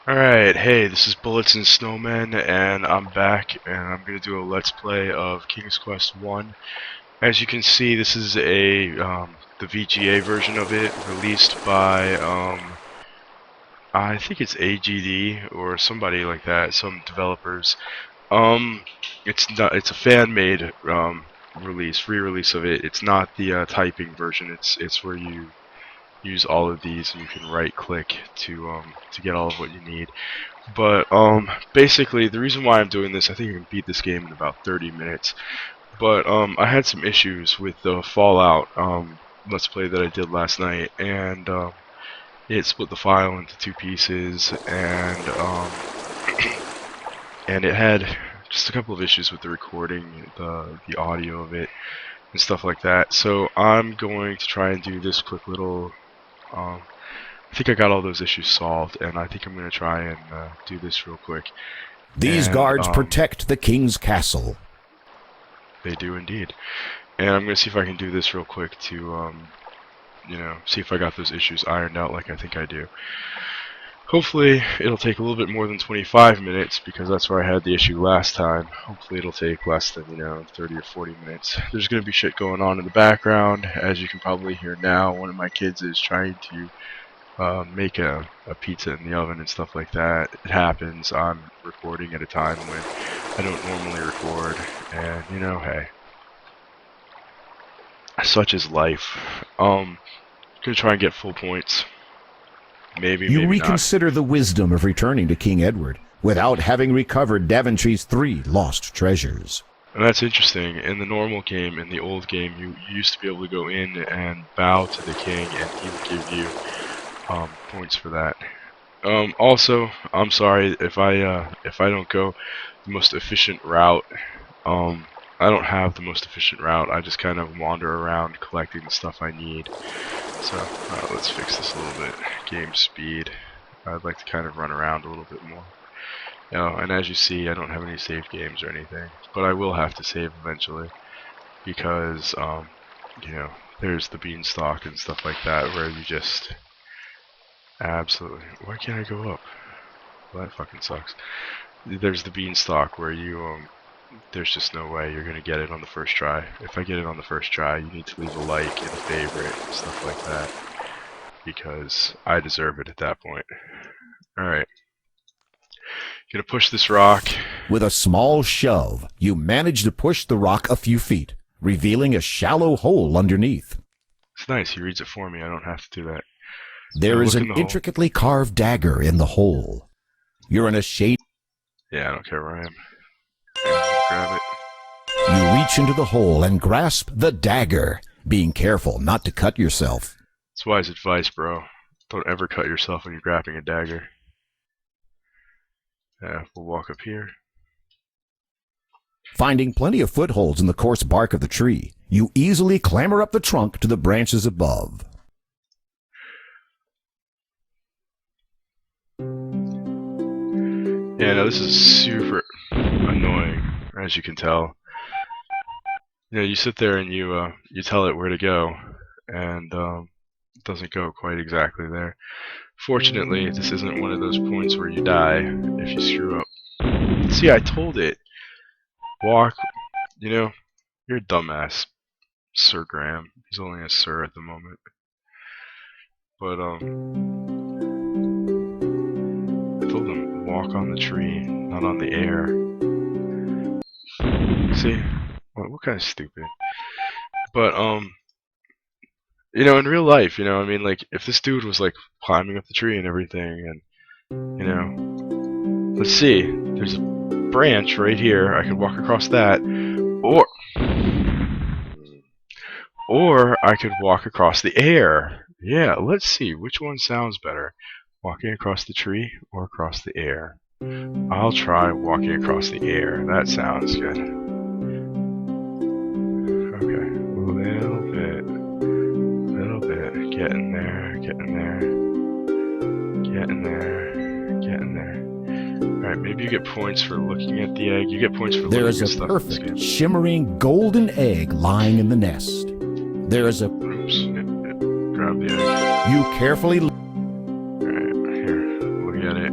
Alright, hey, this is Bullets and Snowmen, and I'm back, and I'm going to do a Let's Play of King's Quest 1. As you can see, this is the VGA version of it, released by, I think it's AGD, or somebody like that, some developers. It's a fan-made, re-release of it. It's not the, typing version. It's where you use all of these, and you can right-click to get all of what you need. But basically, the reason why I'm doing this, I think I can beat this game in about 30 minutes. But I had some issues with the Fallout Let's Play that I did last night, and it split the file into two pieces, and it had just a couple of issues with the recording, the audio of it, and stuff like that. So I'm going to try and do this quick little. I think I got all those issues solved, and I think I'm going to try and do this real quick. These And guards protect the king's castle. they do indeed. And I'm going to see if I can do this real quick to, see if I got those issues ironed out like I think I do. Hopefully, it'll take a little bit more than 25 minutes, because that's where I had the issue last time. Hopefully, it'll take less than, 30 or 40 minutes. There's going to be shit going on in the background. As you can probably hear now, one of my kids is trying to make a pizza in the oven and stuff like that. It happens. I'm recording at a time when I don't normally record, and hey, such is life. Gonna try and get full points. Maybe You not. reconsider the wisdom of returning to King Edward without having recovered Daventry's 3 lost treasures. And that's interesting. In the normal game, in the old game, you used to be able to go in and bow to the king, and he would give you points for that. Also, I'm sorry if I don't go the most efficient route. I don't have the most efficient route. I just kind of wander around collecting the stuff I need. So let's fix this a little bit. Game speed. I'd like to kind of run around a little bit more. And as you see, I don't have any save games or anything, but I will have to save eventually, because there's the beanstalk and stuff like that where you just absolutely. Why can't I go up? Well, that fucking sucks. There's the beanstalk where you there's just no way you're gonna get it on the first try. If I get it on the first try, you need to leave a like and a favorite and stuff like that, because I deserve it at that point. Alright. Gonna push this rock. With a small shove, you manage to push the rock a few feet, revealing a shallow hole underneath. It's nice, he reads it for me, I don't have to do that. There is an intricately carved dagger in the hole. You're in a shade. Yeah, I don't care where I am. Grab it. You reach into the hole and grasp the dagger, being careful not to cut yourself. It's wise advice, bro. Don't ever cut yourself when you're grabbing a dagger. Yeah, we'll walk up here. Finding plenty of footholds in the coarse bark of the tree, you easily clamber up the trunk to the branches above. Yeah, no, this is super annoying, as you can tell. You sit there and you tell it where to go, and it doesn't go quite exactly there. Fortunately, this isn't one of those points where you die if you screw up. See, I told it. Walk, you're a dumbass, Sir Graham. He's only a sir at the moment. But I told him, walk on the tree, not on the air. See? What kind of stupid? But, in real life, I mean, like, if this dude was, like, climbing up the tree and everything, and, let's see, there's a branch right here, I could walk across that, or I could walk across the air. Yeah, let's see, which one sounds better? Walking across the tree or across the air? I'll try walking across the air. That sounds good. Okay, a little bit. Getting there, getting there. Getting there, getting there. Alright, maybe you get points for looking at the egg. You get points for There looking is at stuff. a perfect, shimmering golden egg lying in the nest. There is a... Oops. Grab the egg. You carefully... Alright, here. Look at it.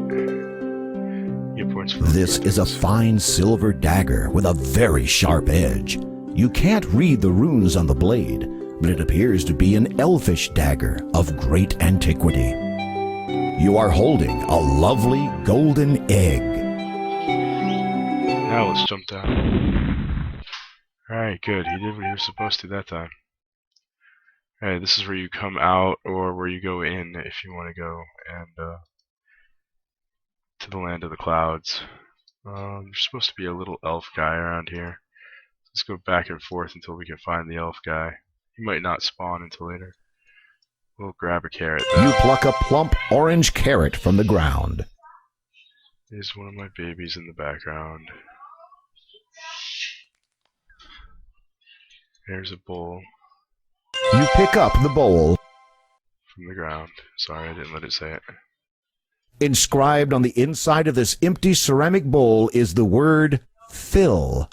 points for This is a fine silver dagger with a very sharp edge. You can't read the runes on the blade, but it appears to be an elfish dagger of great antiquity. You are holding a lovely golden egg. Now let's jump down. Alright, good. He did what he was supposed to that time. Alright, this is where you come out, or where you go in if you want to go, and to the land of the clouds. There's supposed to be a little elf guy around here. Let's go back and forth until we can find the elf guy. He might not spawn until later. We'll grab a carrot though. You pluck a plump orange carrot from the ground. There's one of my babies in the background. There's a bowl You pick up the bowl. from the ground. Sorry, I didn't let it say it. Inscribed on the inside of this empty ceramic bowl is the word fill.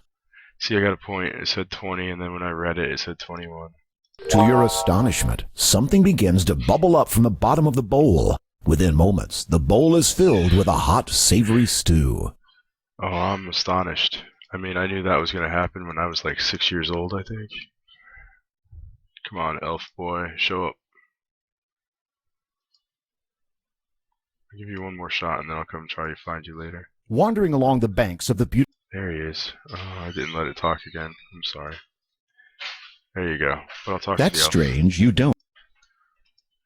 See, I got a point. It said 20, and then when I read it, it said 21. To your astonishment, something begins to bubble up from the bottom of the bowl. Within moments, the bowl is filled with a hot, savory stew. Oh, I'm astonished. I mean, I knew that was going to happen when I was like 6 years old, I think. Come on, elf boy, show up. I'll give you one more shot, and then I'll come try to find you later. Wandering along the banks of the beautiful... There he is. Oh, I didn't let it talk again. I'm sorry. There you go. But I'll talk That's to the elf. strange, you don't.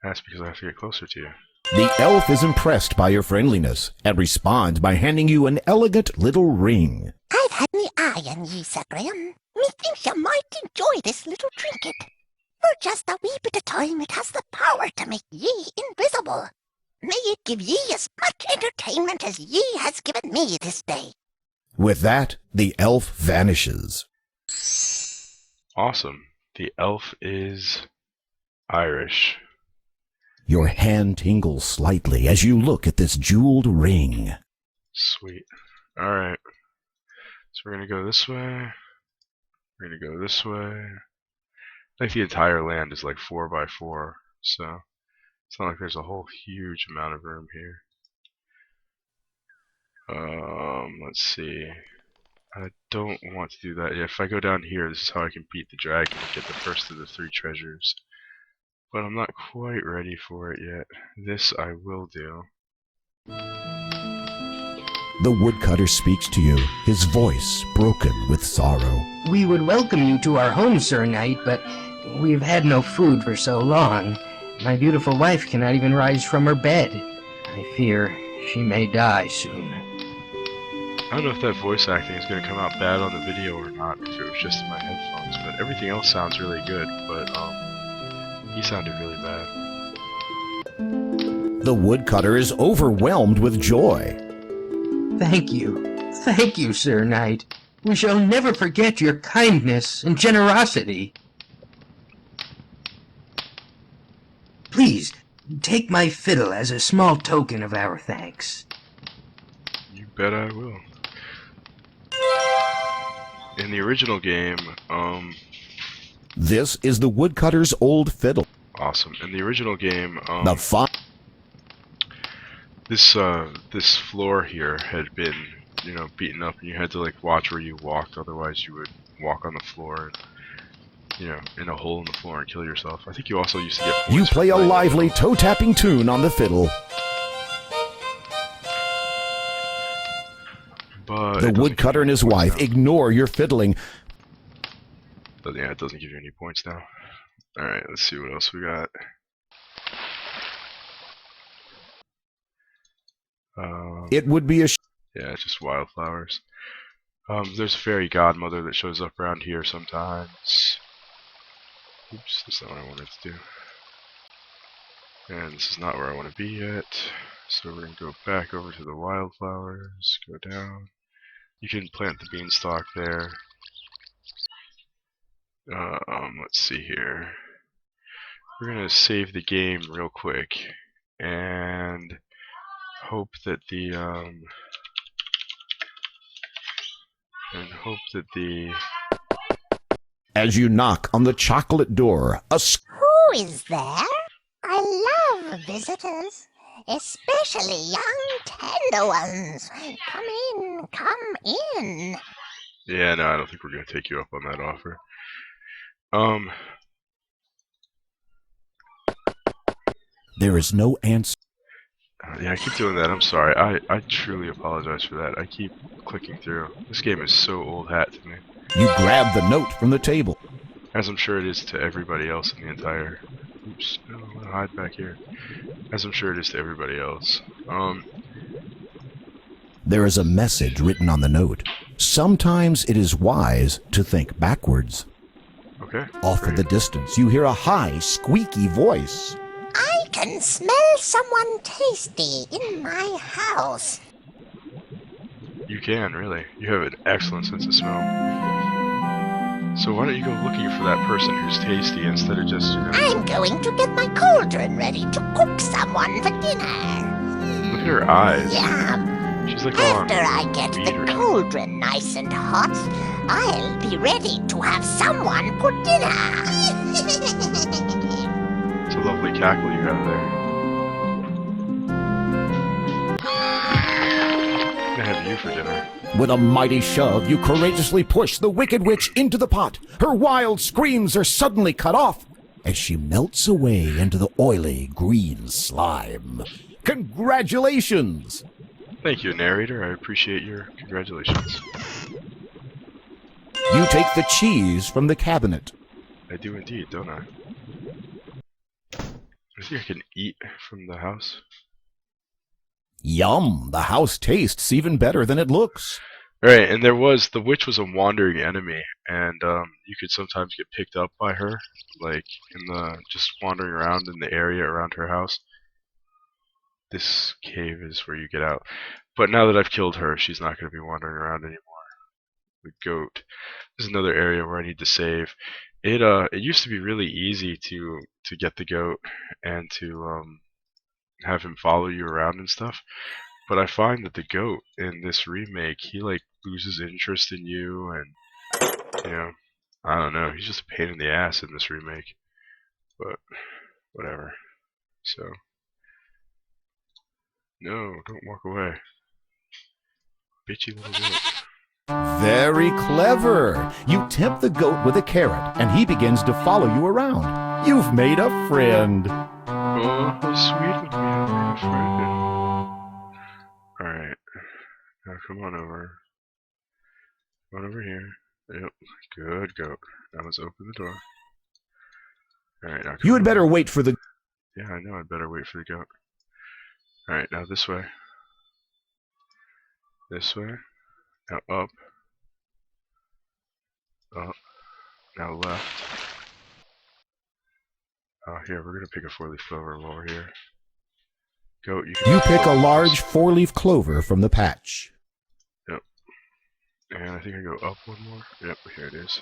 That's because I have to get closer to you. The elf is impressed by your friendliness and responds by handing you an elegant little ring. I've had me eye on ye, Sir Graham. Methinks you might enjoy this little trinket. For just a wee bit of time it has the power to make ye invisible. May it give ye as much entertainment as ye has given me this day. With that, the elf vanishes. Awesome. The elf is Irish. Your hand tingles slightly as you look at this jeweled ring. Sweet. Alright. So we're going to go this way. We're going to go this way. I think the entire land is like 4x4, so it's not like there's a whole huge amount of room here. Let's see. I don't want to do that. If I go down here, this is how I can beat the dragon and get the first of the 3 treasures. But I'm not quite ready for it yet. This I will do. The woodcutter speaks to you, his voice broken with sorrow. We would welcome you to our home, Sir Knight, but we've had no food for so long. My beautiful wife cannot even rise from her bed. I fear she may die soon. I don't know if that voice acting is going to come out bad on the video or not, if it was just in my headphones, but everything else sounds really good, but he sounded really bad. The woodcutter is overwhelmed with joy. Thank you, Sir Knight. We shall never forget your kindness and generosity. Please, take my fiddle as a small token of our thanks. You bet I will. In the original game, This is the woodcutter's old fiddle. awesome. In the original game, The fun. this floor here had been, beaten up, and you had to like watch where you walked, otherwise you would walk on the floor, in a hole in the floor and kill yourself. I think you also used to get points You for play a playing. lively toe-tapping tune on the fiddle. But The it doesn't woodcutter give and you his points wife now. ignore your fiddling. But yeah, it doesn't give you any points now. Alright, let's see what else we got. It would be a Yeah, it's just wildflowers. There's a fairy godmother that shows up around here sometimes. Oops, that's not what I wanted to do. And this is not where I want to be yet. So we're going to go back over to the wildflowers, go down. You can plant the beanstalk there. Let's see here. We're going to save the game real quick and hope that the As you knock on the chocolate door, Who is there? I love visitors. Especially young, tender ones. Come in, come in. Yeah, no, I don't think we're gonna take you up on that offer. Um, There is no answer. yeah, I keep doing that. I'm sorry. I truly apologize for that. I keep clicking through. This game is so old hat to me, You grab the note from the table. as I'm sure it is to everybody else in the entire. Oops, no, I'm gonna hide back here. As I'm sure it is to everybody else. There is a message written on the note. Sometimes it is wise to think backwards. Okay. Off in the distance, you hear a high, squeaky voice. I can smell someone tasty in my house. You can, really. You have an excellent sense of smell. So why don't you go looking for that person who's tasty instead of just, I'm going to get my cauldron ready to cook someone for dinner. look at her eyes. Yum. She's like on After I get weed the or something. cauldron nice and hot, I'll be ready to have someone for dinner. It's a lovely cackle you have there. I'm gonna have you for dinner. With a mighty shove, you courageously push the wicked witch into the pot. Her wild screams are suddenly cut off as she melts away into the oily green slime. Congratulations! Thank you, narrator. I appreciate your congratulations. You take the cheese from the cabinet. I do indeed, don't I? I think I can eat from the house. Yum! The house tastes even better than it looks. Right, and the witch was a wandering enemy, and you could sometimes get picked up by her, like just wandering around in the area around her house. This cave is where you get out. But now that I've killed her, she's not going to be wandering around anymore. The goat. This is another area where I need to save. It used to be really easy to get the goat and to have him follow you around and stuff. But I find that the goat in this remake, he like loses interest in you, and I don't know. He's just a pain in the ass in this remake. But whatever. So no, don't walk away, bitchy little goat. Very clever. You tempt the goat with a carrot, and he begins to follow you around. You've made a friend. Oh, how sweet of me, I made a friend. Alright, now come on over. Come on over here. Yep, good goat. Now let's open the door. Alright, now come You had on better over. wait for the... Yeah, I know, I'd better wait for the goat. Alright, now this way. This way. Now up. Up. Now left. Here, we're gonna pick a 4-leaf clover while we're here. Goat, you can You pick a large 4-leaf clover from the patch. Yep. And I think I go up one more. Yep, here it is.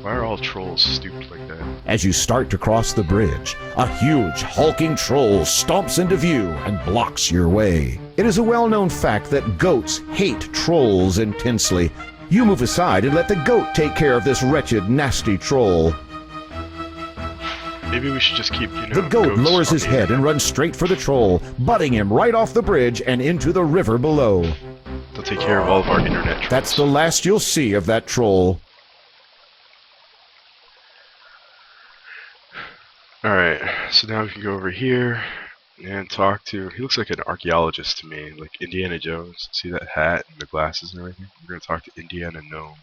Why are all trolls stooped like that? As you start to cross the bridge, a huge, hulking troll stomps into view and blocks your way. It is a well-known fact that goats hate trolls intensely. You move aside and let the goat take care of this wretched, nasty troll. Maybe we should just keep, The goat goats lowers on his the head and runs straight for the troll, butting him right off the bridge and into the river below. They'll take care of all of our internet trolls. That's the last you'll see of that troll. Alright, so now we can go over here and talk to... He looks like an archaeologist to me, like Indiana Jones. See that hat and the glasses and everything? We're going to talk to Indiana Gnome.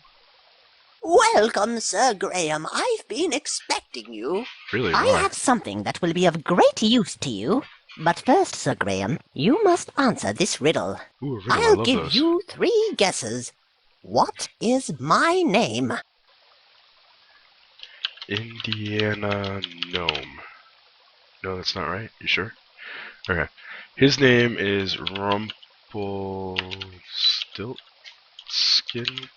Welcome, Sir Graham. I've been expecting you. Really? I Why? have something that will be of great use to you. But first, Sir Graham, you must answer this riddle. Ooh, a riddle, I I'll love give those. you 3 guesses. What is my name? Indiana Gnome. No, that's not right. You sure? Okay. His name is Rumpelstiltskin.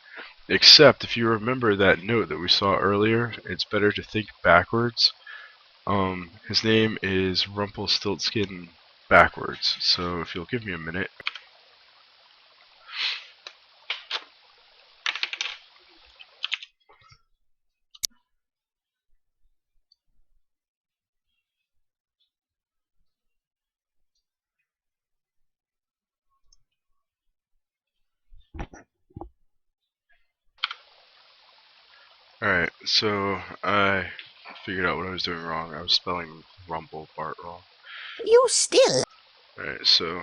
Except, if you remember that note that we saw earlier, it's better to think backwards. His name is Rumpelstiltskin backwards. So if you'll give me a minute. Alright, so I figured out what I was doing wrong. I was spelling rumble part wrong. You still. Alright, so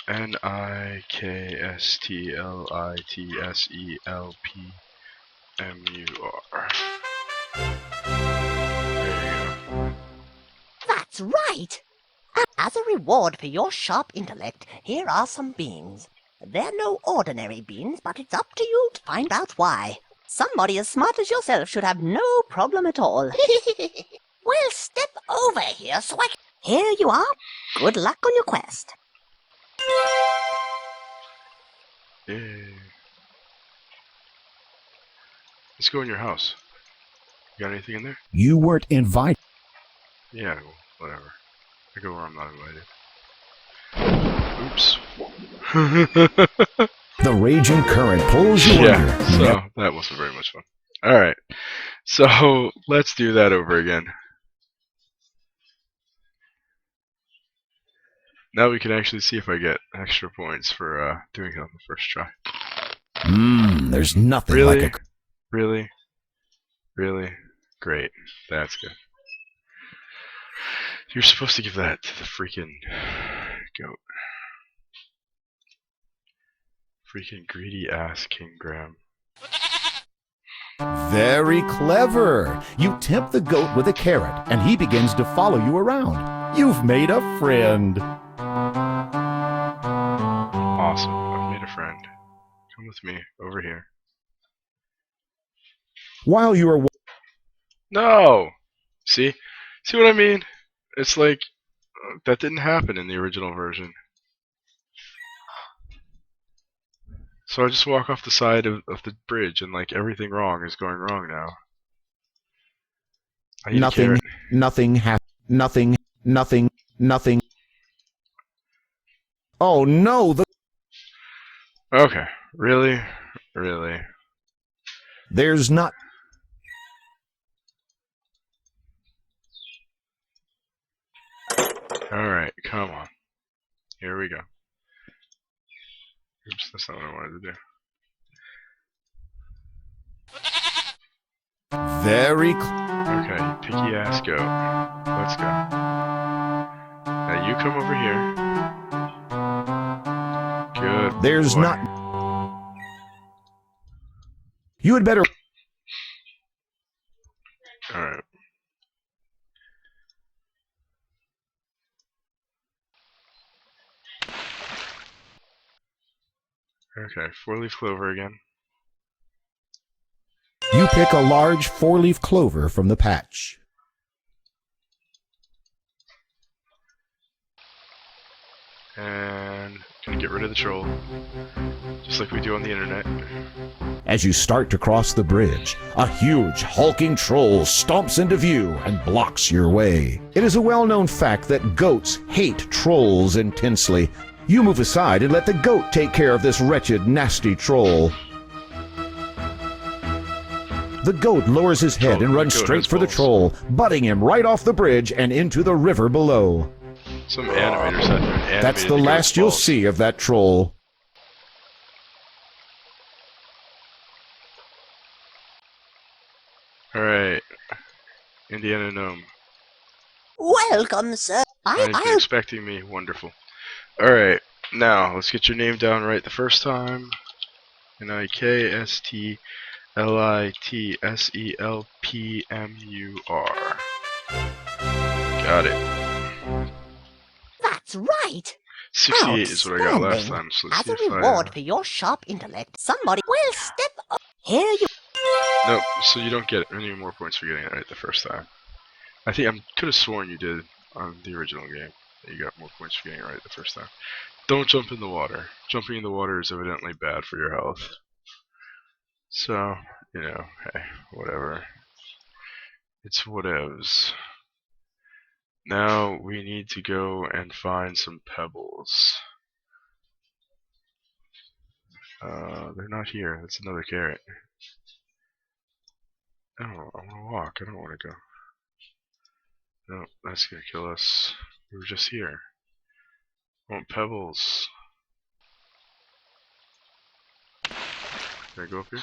Niklitsselpmur. There you go. That's right. As a reward for your sharp intellect, here are some beans. They're no ordinary beans, but it's up to you to find out why. Somebody as smart as yourself should have no problem at all. Well, step over here so I can... Here you are. Good luck on your quest. Yay. Let's go in your house. You got anything in there? You weren't invited. Yeah, well, whatever. I go where I'm not invited. Oops. The raging current pulls you Yeah, under. so that wasn't very much fun. Alright, so let's do that over again. Now we can actually see if I get extra points for doing it on the first try. There's nothing Really? like a... Really? Really? Great. That's good. You're supposed to give that to the freaking goat. Freaking greedy ass King Graham. Very clever. You tempt the goat with a carrot, and he begins to follow you around. You've made a friend. Awesome. I've made a friend. Come with me over here. While you are... No! See? See what I mean? It's like, that didn't happen in the original version. So I just walk off the side of the bridge and like everything wrong is going wrong now. I need a carrot. Nothing. Oh no, Okay. Really? Really? there's not... Alright, come on. Here we go. Oops, that's not what I wanted to do. Okay, picky ass goat. Let's go. Now you come over here. Good. There's boy. not... You had better... Alright. Okay, 4-leaf clover again. You pick a large 4-leaf clover from the patch. And gonna get rid of the troll. Just like we do on the internet. As you start to cross the bridge, a huge, hulking troll stomps into view and blocks your way. It is a well-known fact that goats hate trolls intensely. You move aside and let the goat take care of this wretched, nasty troll. The goat lowers his head and runs straight for the troll, butting him right off the bridge and into the river below. Some animator sat there and animated That's the last goat's you'll balls. see of that troll. Alright. Indiana Gnome. Welcome, sir. Nice, you're expecting me. Wonderful. Alright, now let's get your name down right the first time. Niklitsselpmur. Got it. That's right. 68 is what I got last time, so let's As see a if reward for your sharp intellect, Somebody. well, step up. Here you. Nope, so you don't get any more points for getting it right the first time. I think I could have sworn you did on the original game. That you got more points for getting it right the first time. Don't jump in the water. Jumping in the water is evidently bad for your health. So, you know, hey, whatever. It's whatevs. Now we need to go and find some pebbles. They're not here. That's another carrot. Oh, I want to walk. I don't want to go. No, that's gonna kill us. We were just here. I want pebbles. Can I go up here?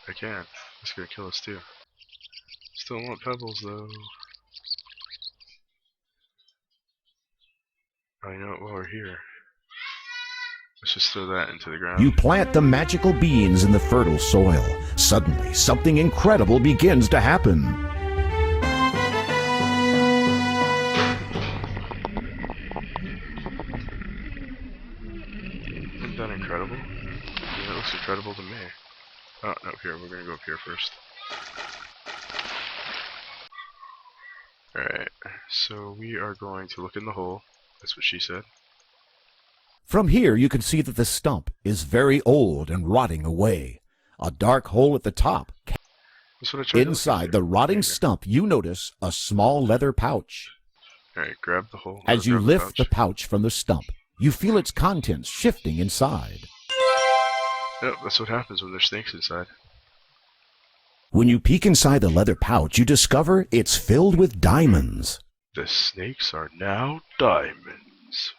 I can. It's gonna kill us too. Still want pebbles though. I know it while we're here. Let's just throw that into the ground. You plant the magical beans in the fertile soil. Suddenly, something incredible begins to happen. Isn't that incredible? Yeah, it looks incredible to me. Oh, no, here, we're gonna go up here first. Alright, so we are going to look in the hole. That's what she said. From here, you can see that the stump is very old and rotting away. A dark hole at the top. That's what I tried to look Inside into. the rotting There you go. stump, you notice a small leather pouch. Alright, grab the hole. As you grab lift the pouch from the stump, you feel its contents shifting inside. Yep, that's what happens when there's snakes inside. When you peek inside the leather pouch, you discover it's filled with diamonds. The snakes are now diamonds.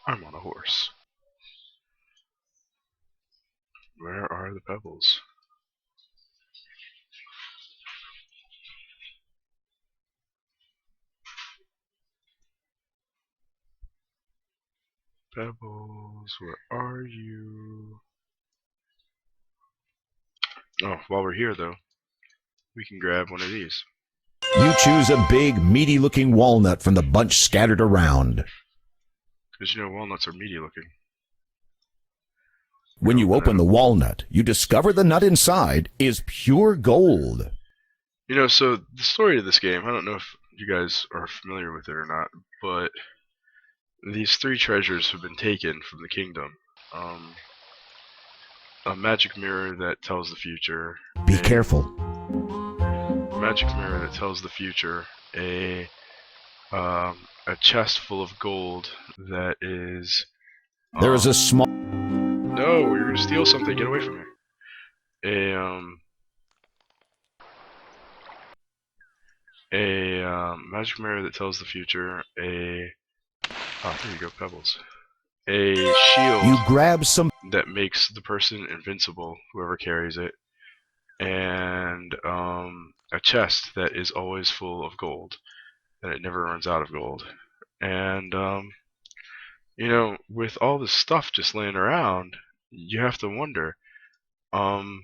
I'm on a horse. Where are the pebbles? Pebbles, where are you? Oh, while we're here though, we can grab one of these. You choose a big, meaty-looking walnut from the bunch scattered around. Because you know walnuts are meaty looking. When you open the walnut, you discover the nut inside is pure gold. You know, so the story of this game, I don't know if you guys are familiar with it or not, but these three treasures have been taken from the kingdom. A magic mirror that tells the future. Be careful. A magic mirror that tells the future. A chest full of gold that is. There is a small... No, you're gonna steal something. Get away from me. A magic mirror that tells the future. Oh, here you go, pebbles. A shield You grab some... that makes the person invincible, whoever carries it, and a chest that is always full of gold, that it never runs out of gold. And you know, with all this stuff just laying around, you have to wonder, you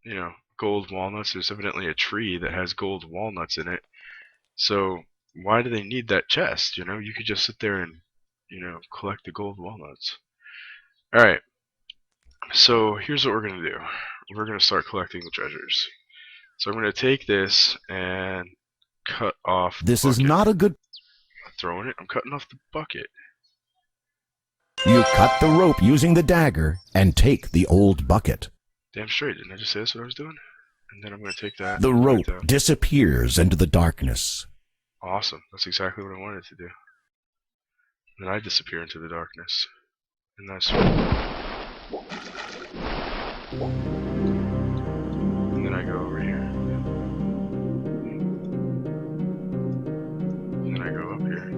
know, gold walnuts, there's evidently a tree that has gold walnuts in it, so why do they need that chest? You know, you could just sit there and, you know, collect the gold walnuts. Alright, so here's what we're going to do. We're going to start collecting the treasures. So I'm going to take this and cut off the This is bucket. not a good... I'm throwing it. I'm cutting off the bucket. You cut the rope using the dagger and take the old bucket. Damn straight, didn't I just say that's what I was doing? And then I'm going to take that. The and rope put it down. disappears into the darkness. Awesome. That's exactly what I wanted to do. And then I disappear into the darkness. And that's... And then I go over here. And then I go up here.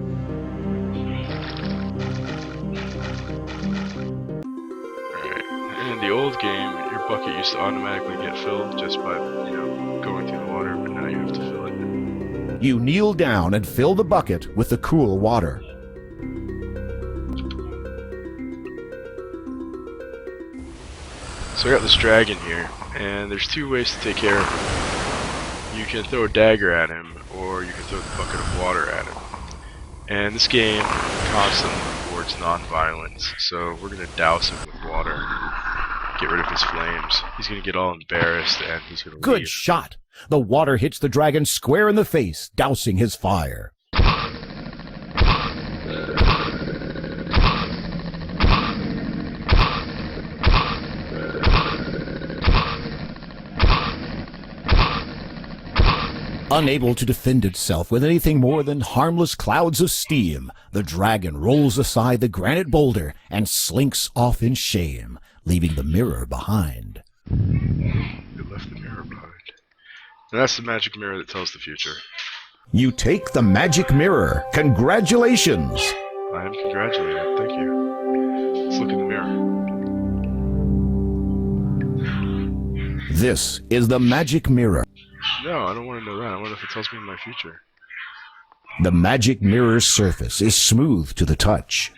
Alright. And in the old game, your bucket used to automatically get filled just by, you know, going through the water, but now you have to fill it. You kneel down and fill the bucket with the cool water. So I got this dragon here, and there's two ways to take care of him. You can throw a dagger at him, or you can throw the bucket of water at him. And this game constantly rewards non-violence, so we're going to douse him with water, get rid of his flames. He's going to get all embarrassed, and he's going to Good leave. shot! The water hits the dragon square in the face, dousing his fire. Unable to defend itself with anything more than harmless clouds of steam, the dragon rolls aside the granite boulder and slinks off in shame, leaving the mirror behind. It left the mirror behind. And that's the magic mirror that tells the future. You take the magic mirror. Congratulations! I am congratulated. Thank you. Let's look in the mirror. This is the magic mirror. No, I don't want to know that. I wonder if it tells me my future. The magic mirror's surface is smooth to the touch.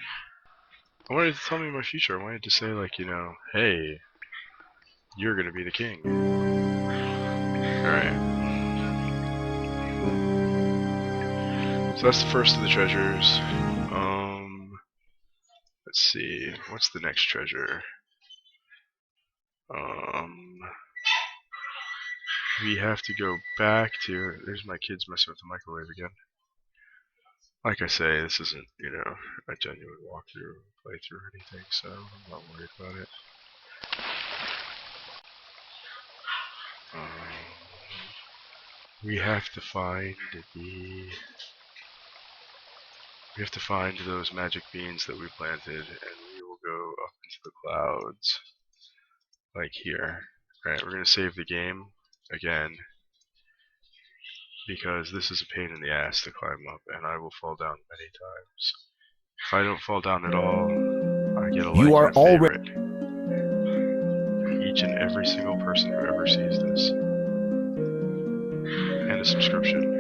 I wanted it to tell me my future. I wanted to say, like, you know, hey, you're gonna be the king. Alright. So that's the first of the treasures. Let's see. What's the next treasure? We have to go back to... There's my kids messing with the microwave again. Like I say, this isn't, you know, a genuine walkthrough, playthrough or anything, so I'm not worried about it. We have to find those magic beans that we planted, and we will go up into the clouds, like here. Alright, we're gonna save the game again, because this is a pain in the ass to climb up, and I will fall down many times. If I don't fall down at all, I get a like You are and a favorite. Each and every single person who ever sees this. And a subscription.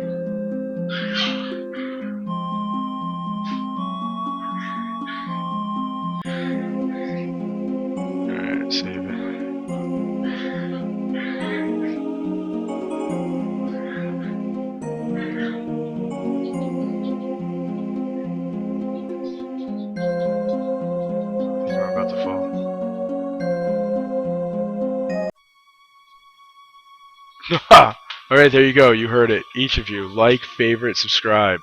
Alright, save it. We're about to fall. Alright, there you go. You heard it. Each of you, like, favorite, subscribe.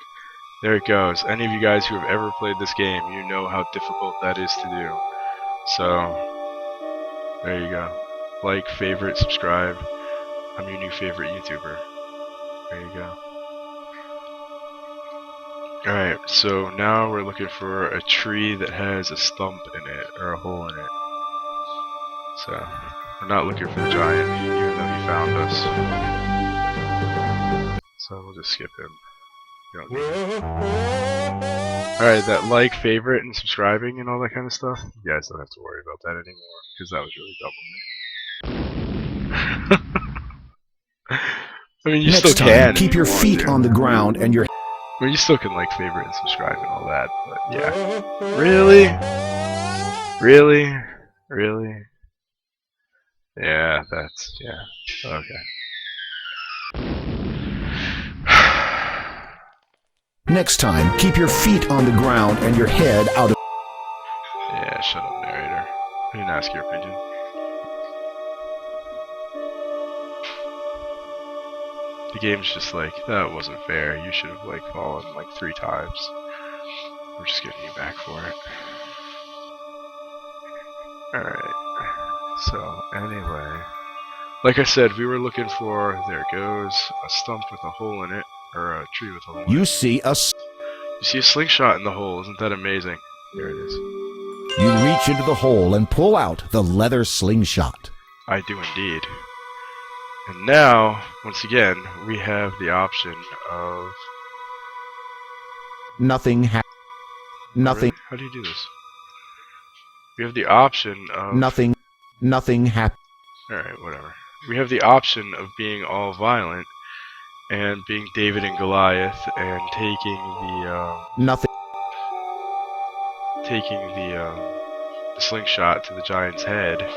There it goes. Any of you guys who have ever played this game, you know how difficult that is to do. So, there you go. Like, favorite, subscribe. I'm your new favorite YouTuber. There you go. Alright, so now we're looking for a tree that has a stump in it, or a hole in it. So, we're not looking for the giant, even though he found us. So we'll just skip him. We don't need him. Alright, that like, favorite, and subscribing and all that kind of stuff, you guys don't have to worry about that anymore, because that was really dumb of me. I mean, you still Next can. time, if keep you your want feet to. on the ground and your... Well, you still can like, favorite, and subscribe and all that, but yeah. Really? Really? Really? Yeah, that's... yeah. Okay. Next time, keep your feet on the ground and your head out of... Yeah, shut up, narrator. I didn't ask your opinion. The game's just like, that wasn't fair. You should have, like, fallen, like, 3 times. We're just getting you back for it. Alright. So, anyway. Like I said, we were looking for, there it goes, a stump with a hole in it. Or a tree with a hole in it. You see a... You see a slingshot in the hole, isn't that amazing? Here it is. You reach into the hole and pull out the leather slingshot. I do indeed. And now, once again, we have the option of... Nothing Nothing... Really? How do you do this? We have the option of... Nothing Alright, whatever. We have the option of being all violent and being David and Goliath and taking the slingshot to the giant's head,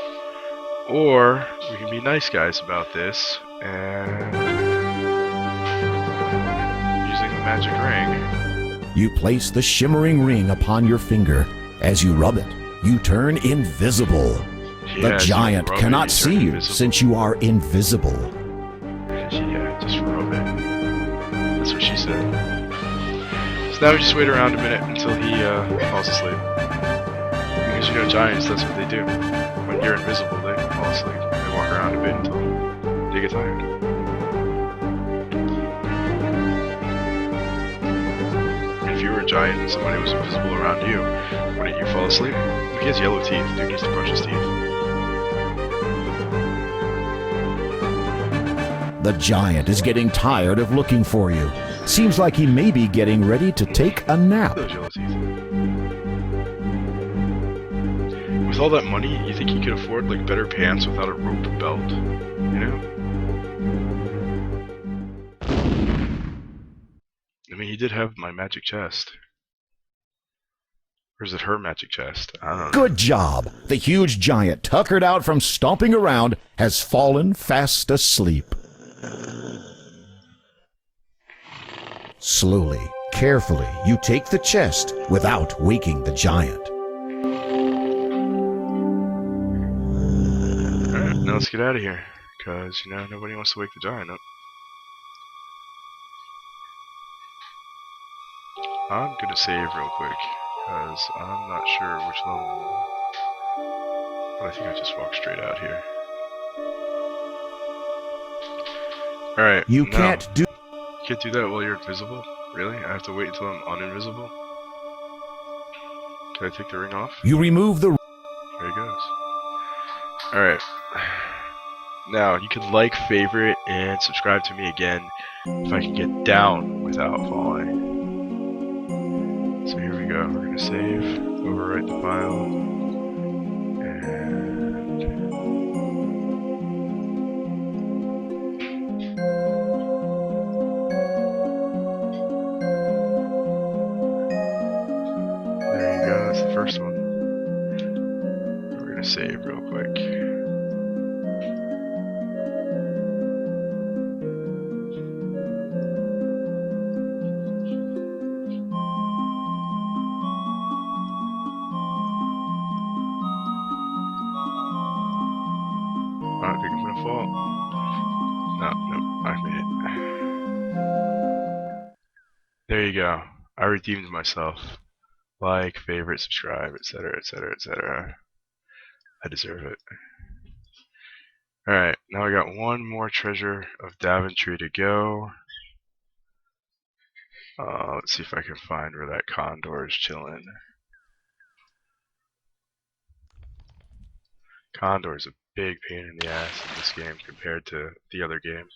or we can be nice guys about this and using the magic ring. You place the shimmering ring upon your finger. As you rub it, you turn invisible. The Yeah, giant rub it, cannot you see turn you invisible. since you are invisible. Yeah, just rub it. That's what she said. So now we just wait around a minute until he falls asleep. Because you know giants, that's what they do. When you're invisible, they fall asleep. They walk around a bit until they get tired. If you were a giant and somebody was invisible around you, wouldn't you fall asleep? Look, he has yellow teeth. Dude needs to brush his teeth. The giant is getting tired of looking for you. Seems like he may be getting ready to take a nap. Those yellow teeth. With all that money, you think he could afford like better pants without a rope belt? You know? I mean, he did have my magic chest. Or is it her magic chest? I don't know. Good job. The huge giant, tuckered out from stomping around, has fallen fast asleep. Slowly, carefully, you take the chest without waking the giant. Alright, now let's get out of here. Because, you know, nobody wants to wake the giant up. I'm gonna save real quick. Because I'm not sure which level. But I think I just walked straight out here. Alright. You can't do. Can't do that while you're invisible? Really? I have to wait until I'm uninvisible? Can I take the ring off? You remove the. There he goes. Alright. Now, you can like, favorite, and subscribe to me again if I can get down without falling. So here we go. We're going to save, overwrite the file, and... there you go, that's the first one. We're going to save real quick. I think I'm gonna fall. No, I made it. There you go. I redeemed myself. Like, favorite, subscribe, etc., etc., etc. I deserve it. Alright, now I got one more treasure of Daventry to go. Let's see if I can find where that condor is chilling. Condor is a big pain in the ass in this game compared to the other game.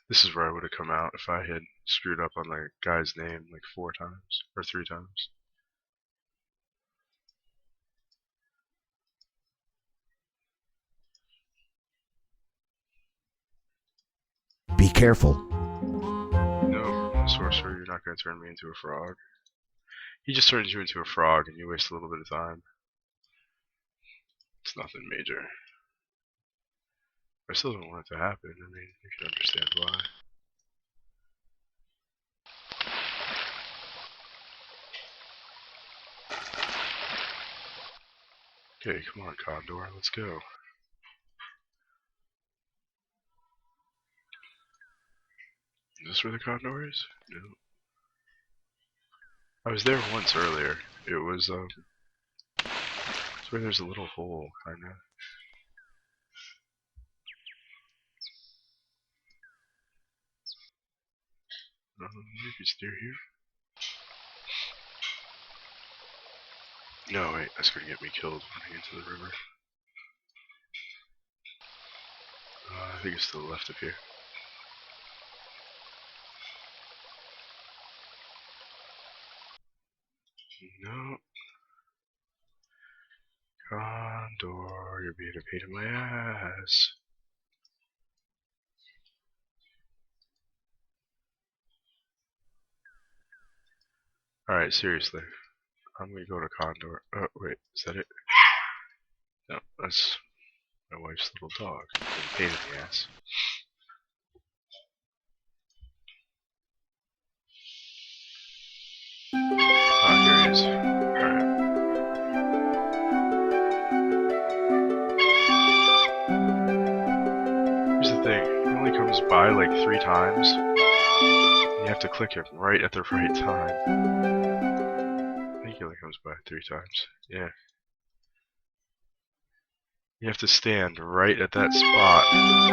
This is where I would have come out if I had screwed up on the guy's name like 4 times or 3 times. Be careful. No, sorcerer, you're not going to turn me into a frog. He just turns you into a frog and you waste a little bit of time. It's nothing major. I still don't want it to happen. I mean, you can understand why. Okay, come on, Condor, let's go. Is this where the Condor is? No. I was there once earlier. It was, it's where there's a little hole, kinda. Maybe it's near here? No, wait, that's gonna get me killed running into the river. I think it's to the left of here. No. Condor, you're being a pain in my ass. Alright, seriously. I'm gonna go to Condor. Oh, wait, is that it? No, that's my wife's little dog. Being a pain in the ass. Oh, here he is. Alright. Here's the thing. He only comes by like 3 times. You have to click him right at the right time. I think he only comes by 3 times. Yeah. You have to stand right at that spot,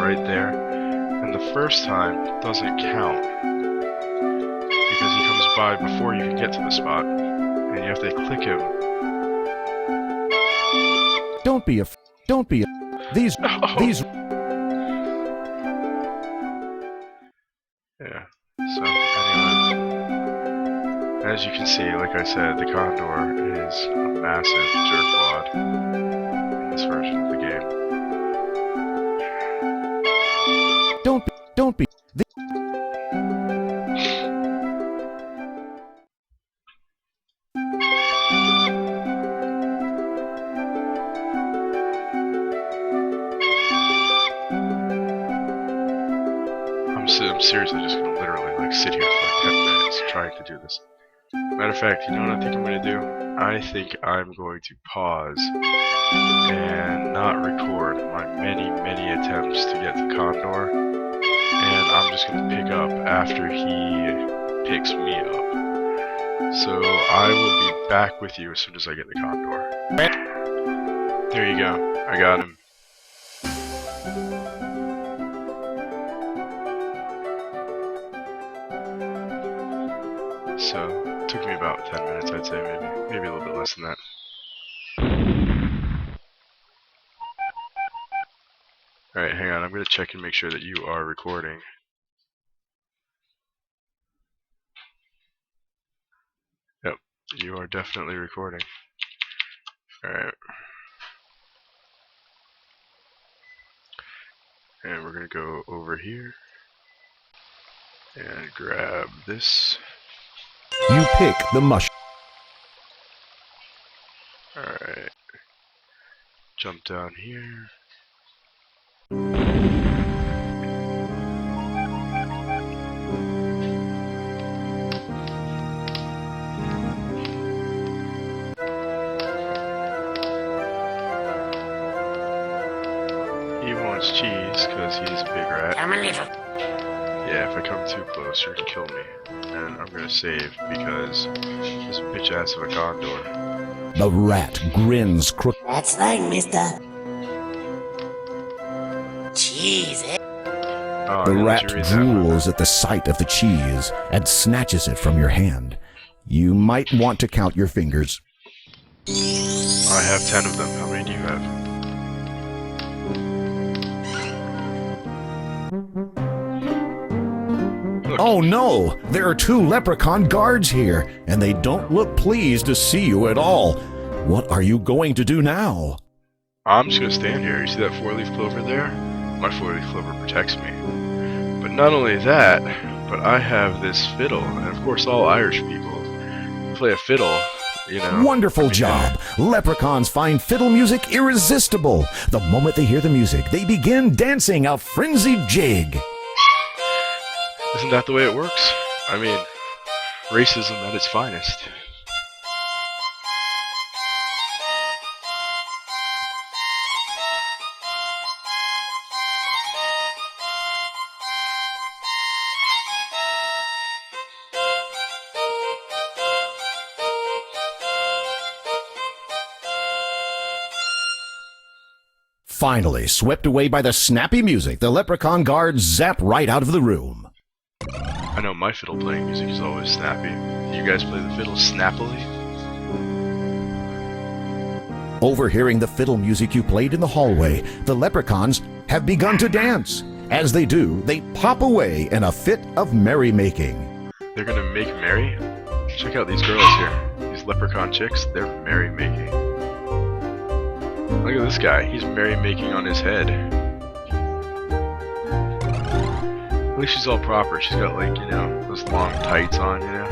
right there. And the first time doesn't count. Because he comes by before you can get to the spot. And you have to click him. Don't be these. Yeah. So, anyway. As you can see, like I said, the Condor is a massive jerkwad in this version of the game. Don't be. I'm seriously just gonna literally like sit here for like 10 minutes trying to do this. Matter of fact, you know what I think I'm gonna do? I think I'm going to pause and not record my many attempts to get the Condor, and I'm just gonna pick up after he picks me up. So I will be back with you as soon as I get the Condor. There you go. I got him. So, it took me about 10 minutes, I'd say, maybe a little bit less than that. Alright, hang on, I'm gonna check and make sure that you are recording. Yep, you are definitely recording. Alright. And we're gonna go over here and grab this. You pick the mushroom. Alright. Jump down here. He wants cheese because he's a big rat. I'm a little. Yeah, if I come too close, you're gonna kill me. And I'm gonna save because this bitch ass of a Condor. The rat grins crook. That's right, mister. Cheese, eh? Oh, The I didn't rat let you read that one. drools at the sight of the cheese and snatches it from your hand. You might want to count your fingers. I have 10 of them. How many do you have? Look, Oh no! There are 2 leprechaun guards here, and they don't look pleased to see you at all. What are you going to do now? I'm just gonna stand here. You see that 4-leaf clover there? My 4-leaf clover protects me. But not only that, but I have this fiddle, and of course all Irish people play a fiddle, you know. Wonderful job! Leprechauns find fiddle music irresistible. The moment they hear the music, they begin dancing a frenzied jig. Isn't that the way it works? I mean, racism at its finest. Finally, swept away by the snappy music, the leprechaun guards zap right out of the room. I know my fiddle playing music is always snappy. Do you guys play the fiddle snappily? Overhearing the fiddle music you played in the hallway, the leprechauns have begun to dance. As they do, they pop away in a fit of merrymaking. They're gonna make merry? Check out these girls here. These leprechaun chicks, they're merrymaking. Look at this guy, he's merrymaking on his head. At least she's all proper. She's got, like, you know, those long tights on, you know?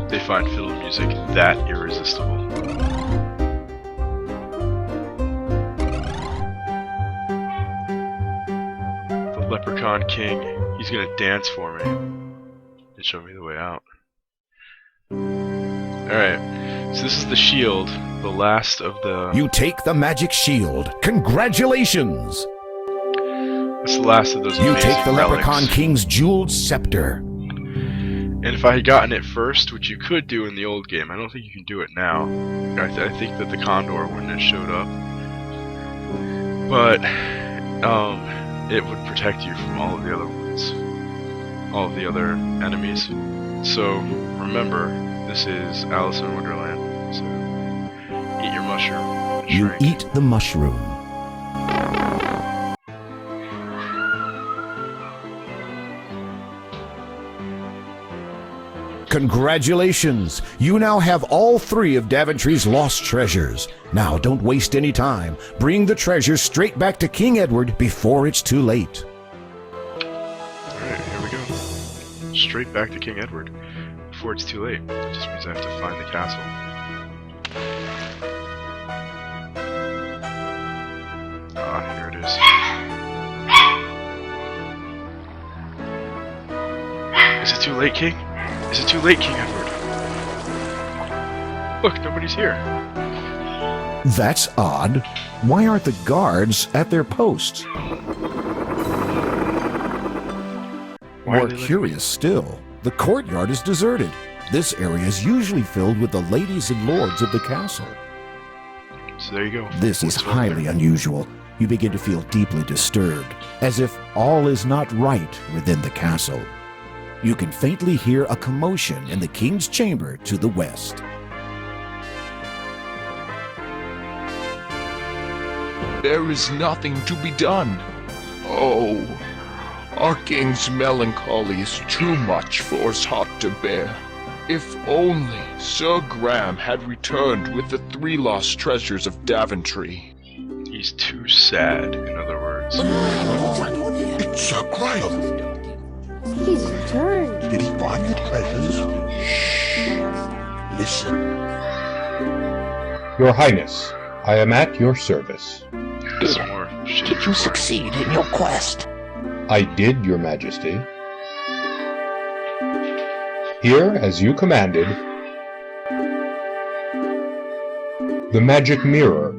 They find fiddle music that irresistible. The Leprechaun King, he's gonna dance for me and show me the way out. Alright, so this is the shield, the last of the... You take the magic shield. Congratulations! It's the last of those You amazing take the relics. leprechaun king's jeweled scepter. And if I had gotten it first, which you could do in the old game, I don't think you can do it now. I think that the Condor wouldn't have showed up. But, it would protect you from all of the other ones. All of the other enemies. So, remember, this is Alice in Wonderland. So, eat your mushroom. and You shrink. eat the mushroom. Congratulations! You now have all 3 of Daventry's lost treasures. Now, don't waste any time. Bring the treasures straight back to King Edward before it's too late. Alright, here we go. Straight back to King Edward. Before it's too late. That just means I have to find the castle. Ah, here it is. Is it too late, King? Is it too late, King Edward? Look, nobody's here. That's odd. Why aren't the guards at their posts? Why are More they letting curious still, the courtyard is deserted. This area is usually filled with the ladies and lords of the castle. So there you go. This is What's wrong highly there? unusual. You begin to feel deeply disturbed, as if all is not right within the castle. You can faintly hear a commotion in the king's chamber to the west. There is nothing to be done. Oh, our king's melancholy is too much for his heart to bear. If only Sir Graham had returned with the 3 lost treasures of Daventry. He's too sad, in other words. It's Sir Graham. He's returned. Did he find the treasures? Shh. Listen. Your Highness, I am at your service. Some more shit. Did you succeed in your quest? I did, Your Majesty. Here, as you commanded, the magic mirror,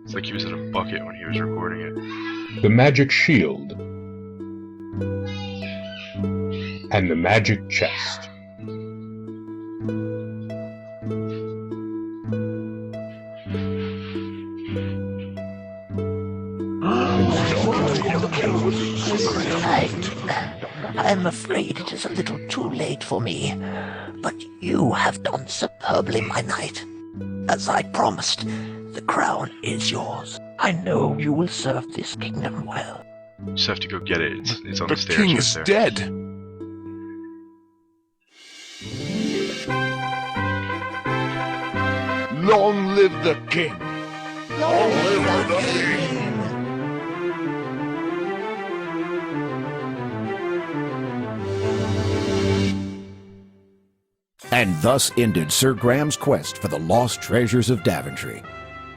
It's like he was in a bucket when he was recording it. the magic shield, and the magic chest. I'm afraid it is a little too late for me, but you have done superbly, my knight. As I promised, the crown is yours. I know you will serve this kingdom well. You just have to go get it. It's on The the stairs king right is there. dead. Long live the king. Long live the king! And thus ended Sir Graham's quest for the lost treasures of Daventry.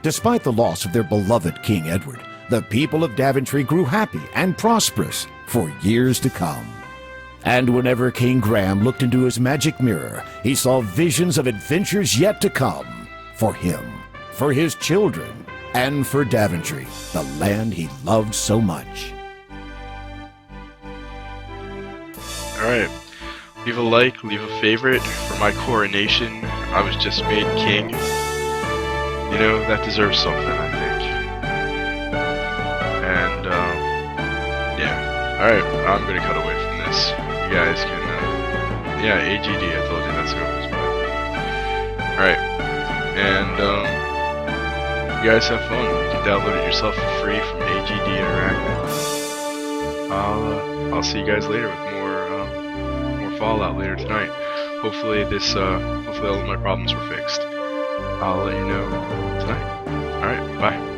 Despite the loss of their beloved King Edward, the people of Daventry grew happy and prosperous for years to come. And whenever King Graham looked into his magic mirror, he saw visions of adventures yet to come for him, for his children, and for Daventry, the land he loved so much. Alright. Leave a like, leave a favorite for my coronation. I was just made king. You know, that deserves something, I think. And, yeah. Alright, I'm gonna cut away from this. You guys can, yeah, AGD, I told you that's who it was by. Alright. And, you guys have fun. You can download it yourself for free from AGD Interactive. I'll see you guys later with more Fallout later tonight. Hopefully hopefully all of my problems were fixed. I'll let you know tonight. Alright, bye.